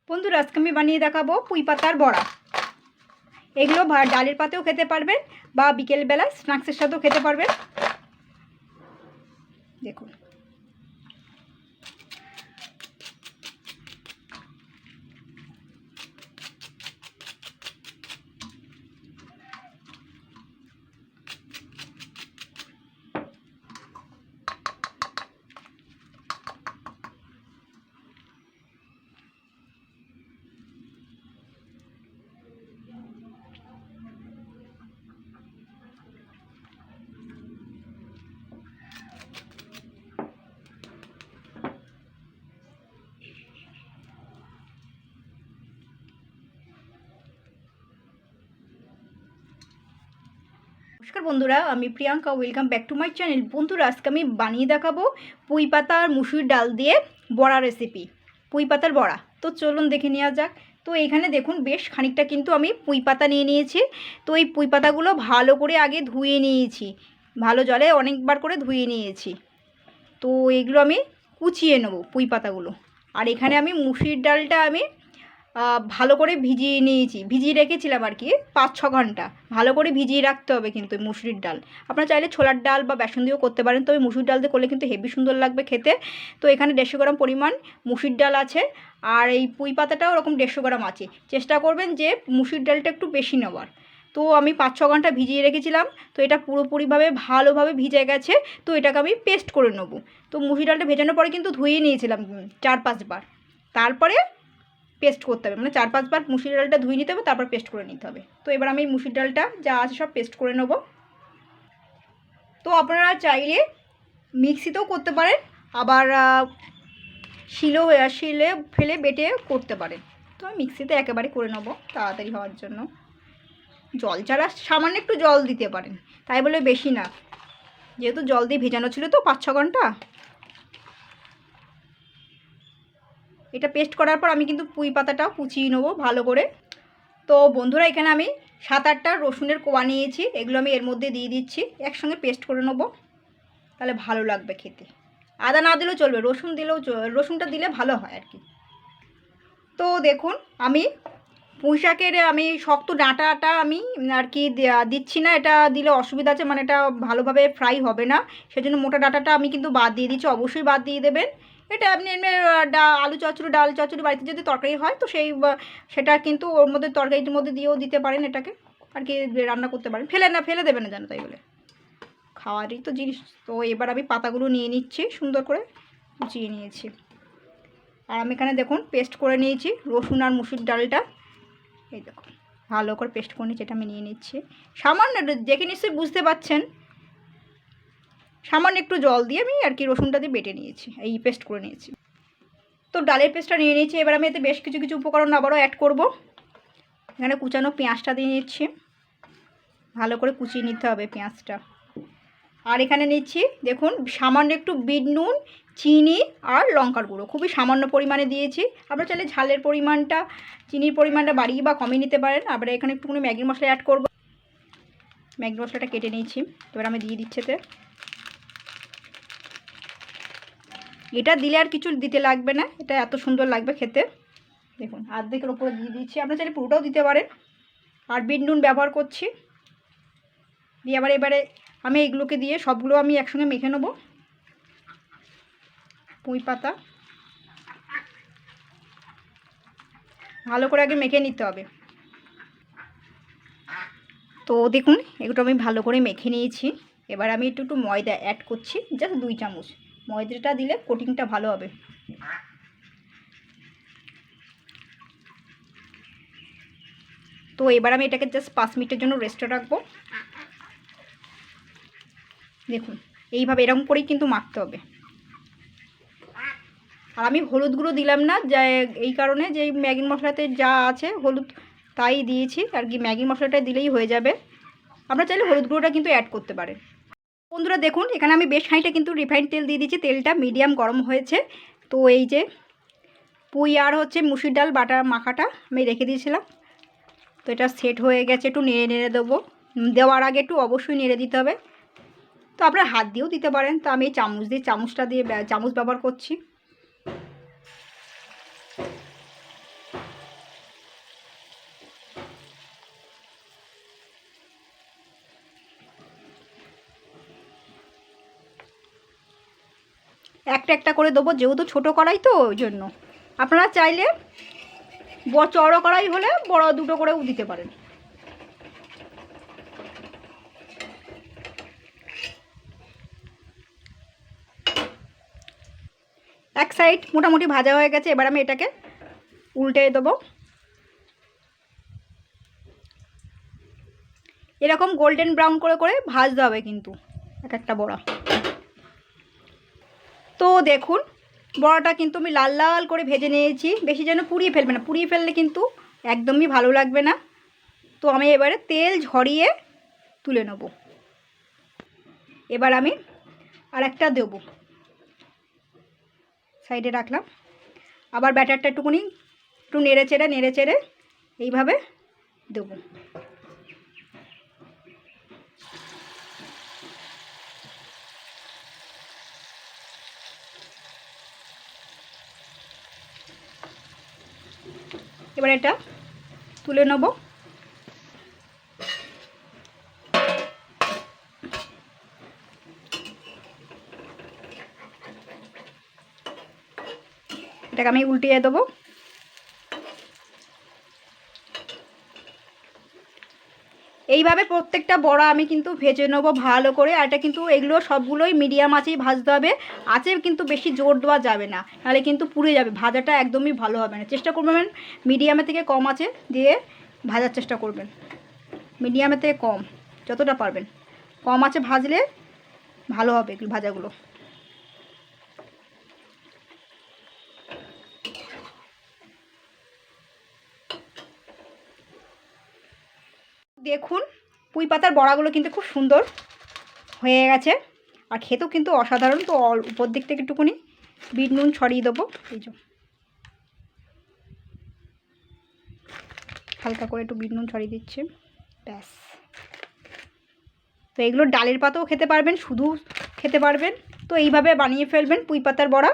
বন্ধুরা আজকে আমি বানিয়ে দেখাবো পুঁই পাতার বড়া। এগুলো ডালের পাতেও খেতে পারবেন বা বিকেলবেলা স্ন্যাক্সের সাথেও খেতে পারবেন। দেখুন নমস্কার বন্ধুরা, আমি Priyanka. Welcome back to my channel. বন্ধুরা আজকে আমি বানিয়ে দেখাবো পুঁই পাতা আর মুসুর ডাল দিয়ে বড়া রেসিপি, পুঁই পাতার বড়া। তো চলুন দেখে নেওয়া যাক। তো এখানে দেখুন বেশ খানিকটা কিন্তু আমি পুঁই পাতা নিয়ে নিয়েছি। তো এই পুঁই পাতাগুলো ভালো করে আগে ধুয়ে নিয়েছি, ভালো জলে অনেকবার করে ধুয়ে নিয়েছি। তো এগুলো আমি কুচিয়ে নেবো পুঁই পাতাগুলো। আর এখানে আমি মুসুর ডালটা আমি ভালো করে ভিজিয়ে রেখেছিলাম আর কি 5-6 ঘন্টা। ভালো করে ভিজিয়ে রাখতে হবে কিন্তু মুসুরির ডাল। আপনারা চাইলে ছোলার ডাল বা বেসন দিয়েও করতে পারেন, তবে মুসুর ডাল দিয়ে করলে কিন্তু হেভি সুন্দর লাগবে খেতে। তো এখানে 150 গ্রাম পরিমাণ মুসুর ডাল আছে, আর এই পুঁই পাতাটাও ওরকম 150 গ্রাম আছে। চেষ্টা করবেন যে মুসুর ডালটা একটু বেশি নেওয়ার। তো আমি 5-6 ঘন্টা ভিজিয়ে রেখেছিলাম। তো এটা পুরোপুরিভাবে ভালোভাবে ভিজে গেছে। তো এটাকে আমি পেস্ট করে নেব। তো মুসুর ডালটা ভেজানোর পরে কিন্তু ধুয়ে নিয়েছিলাম 4-5 বার, তারপরে পেস্ট করতে হবে। মানে 4-5 বার মুসুর ডালটা ধুয়ে নিতে হবে, তারপর পেস্ট করে নিতে হবে। তো এবার আমি মুসুর ডালটা যা আছে সব পেস্ট করে নেব। তো আপনারা চাইলে মিক্সিতেও করতে পারেন, আবার শিলে ফেলে বেটে করতে পারেন। তো আমি মিক্সিতে একেবারে করে নেব তাড়াতাড়ি হওয়ার জন্য। জল ছাড়া সামান্য একটু জল দিতে পারেন, তাই বলে বেশি না, যেহেতু জল দিয়ে ভেজানো ছিল তো 5-6 ঘন্টা। এটা পেস্ট করার পর আমি কিন্তু পুঁই পাতাটাও কুচিয়ে নেবো ভালো করে। তো বন্ধুরা এখানে আমি 7-8টা রসুনের কোয়া নিয়েছি, এগুলো আমি এর মধ্যে দিয়ে দিচ্ছি, একসঙ্গে পেস্ট করে নেবো, তাহলে ভালো লাগবে খেতে। আদা না দিলেও চলবে, রসুনটা দিলে ভালো হয় আর কি। তো দেখুন আমি পুঁই শাকের আমি শক্ত ডাঁটাটা আমি আর কি দিচ্ছি না, এটা দিলে অসুবিধা আছে, মানে এটা ভালোভাবে ফ্রাই হবে না। সেজন্য মোটা ডাঁটাটা আমি কিন্তু বাদ দিয়ে দিচ্ছি, অবশ্যই বাদ দিয়ে দেবেন। এটা আপনি এমনি আলু চচ্চড়ি, ডাল চচ্চড়ি, বাড়িতে যদি তরকারি হয় তো সেটা কিন্তু ওর মধ্যে তরকারির মধ্যে দিয়েও দিতে পারেন, এটাকে আর কি রান্না করতে পারেন। ফেলে দেবেন না জানো, তাই বলে খাওয়ারই তো জিনিস। তো এবার আমি পাতাগুলো নিয়ে নিচ্ছি, সুন্দর করে কুচিয়ে নিয়েছি। আর আমি এখানে দেখুন পেস্ট করে নিয়েছি রসুন আর মুসুর ডালটা, এই দেখুন ভালো করে পেস্ট করে নিচ্ছি। এটা আমি নিয়ে নিচ্ছি সামান্য, দেখে নিশ্চয়ই বুঝতে পারছেন, সামান্য একটু জল দিয়ে আমি আর কি রসুনটা দিয়ে বেটে নিয়েছি, এই পেস্ট করে নিয়েছি। তো ডালের পেস্টটা নিয়ে নিয়েছি। এবার আমি এতে বেশ কিছু কিছু উপকরণ আবারও অ্যাড করব। এখানে কুচানো পেঁয়াজটা দিয়ে নিচ্ছি, ভালো করে কুচিয়ে নিতে হবে পেঁয়াজটা। আর এখানে নিচ্ছি দেখুন সামান্য একটু বিট নুন, চিনি আর লঙ্কার গুঁড়ো, খুবই সামান্য পরিমাণে দিয়েছি। আপনারা চাইলে ঝালের পরিমাণটা, চিনির পরিমাণটা বাড়িয়ে বা কমিয়ে নিতে পারেন। আবার এখানে একটুখানি ম্যাগি মশলা অ্যাড করব, ম্যাগি মশলাটা কেটে নিয়েছি, এবার আমি দিয়ে দিচ্ছি। এটা দিলে আর কিছু দিতে লাগবে না, এটা এত সুন্দর লাগবে খেতে। দেখুন অর্ধেকের ওপরে দিয়ে দিচ্ছি, আপনারা চাইলে পুরোটাও দিতে পারেন। আর বিট নুন ব্যবহার করছি, দিয়ে এবারে আমি এইগুলোকে দিয়ে সবগুলো আমি একসঙ্গে মেখে নেব। পুঁই পাতা ভালো করে আগে মেখে নিতে হবে। তো দেখুন এগুলো আমি ভালো করে মেখে নিয়েছি। এবার আমি একটু ময়দা অ্যাড করছি, জাস্ট 2 চামচ। ময়দাটা দিলে কোটিংটা ভালো হবে। তো এবার আমি এটাকে জাস্ট 5 মিনিটের জন্য রেস্টে রাখবো। দেখুন এইভাবে এরকম করেই কিন্তু মাখতে হবে। আর আমি হলুদ গুঁড়ো দিলাম না, যা এই কারণে যে ম্যাগি মশলাতে যা আছে হলুদ তাই দিয়েছি আর কি, ম্যাগি মশলাটা দিলেই হয়ে যাবে। আমরা চাইলে হলুদ গুঁড়োটা কিন্তু অ্যাড করতে পারেন। বন্ধুরা দেখুন এখানে আমি বেশ খানিকটা কিন্তু রিফাইন্ড তেল দিয়ে দিয়েছি, তেলটা মিডিয়াম গরম হয়েছে। তো এই যে পুঁই আর মুসুর ডাল বাটা মাখাটা আমি রেখে দিয়েছিলাম, তো এটা সেট হয়ে গেছে। একটু নেড়ে দেবো, দেওয়ার আগে একটু অবশ্যই নেড়ে দিতে হবে। তো আপনারা হাত দিয়েও দিতে পারেন, তো আমি এই চামচ ব্যবহার করছি। একটা একটা করে দেবো, যেহেতু ছোটো কড়াই তো ওই জন্য। আপনারা চাইলে চড়ো কড়াই হলে বড় দুটো করেও দিতে পারেন। এক সাইড মোটামুটি ভাজা হয়ে গেছে, এবার আমি এটাকে উল্টে দেবো। এরকম গোল্ডেন ব্রাউন করে করে ভাজতে হবে কিন্তু এক একটা বড়া। তো দেখুন বড়াটা কিন্তু আমি লাল লাল করে ভেজে নিয়েছি, বেশি যেন পুড়িয়ে ফেলবে না, পুড়িয়ে ফেললে কিন্তু একদমই ভালো লাগবে না। তো আমি এবারে তেল ঝরিয়ে তুলে নেব। এবার আমি আরেকটা দেব, সাইডে রাখলাম। আবার ব্যাটারটা একটু নেড়ে চেড়ে এইভাবে দেব। এবার এটা তুলে নেব। এটাকে আমি উল্টিয়ে দেবো। এইভাবে প্রত্যেকটা বড়া আমি কিন্তু ভেজে নেবো ভালো করে। আর এটা কিন্তু এগুলো সবগুলোই মিডিয়াম আঁচেই ভাজতে হবে, আঁচে কিন্তু বেশি জোর দেওয়া যাবে না, নাহলে কিন্তু পুড়ে যাবে, ভাজাটা একদমই ভালো হবে না। চেষ্টা করবেন মিডিয়ামের থেকে কম আঁচে দিয়ে ভাজার চেষ্টা করবেন, মিডিয়ামের থেকে কম যতটা পারবেন কম আঁচে ভাজলে ভালো হবে ভাজাগুলো। দেখুন পুঁই পাতার বড়াগুলো কিন্তু খুব সুন্দর হয়ে গেছে, আর খেতেও কিন্তু অসাধারণ। তো উপর দিক থেকে একটুখানি বিট নুন ছড়িয়ে দেবো, এই যে হালকা করে একটু বিট নুন ছড়িয়ে দিচ্ছে, ব্যাস। তো এগুলো ডালের পাতাও খেতে পারবেন, শুধু খেতে পারবেন। তো এইভাবে বানিয়ে ফেলবেন পুঁই পাতার বড়া।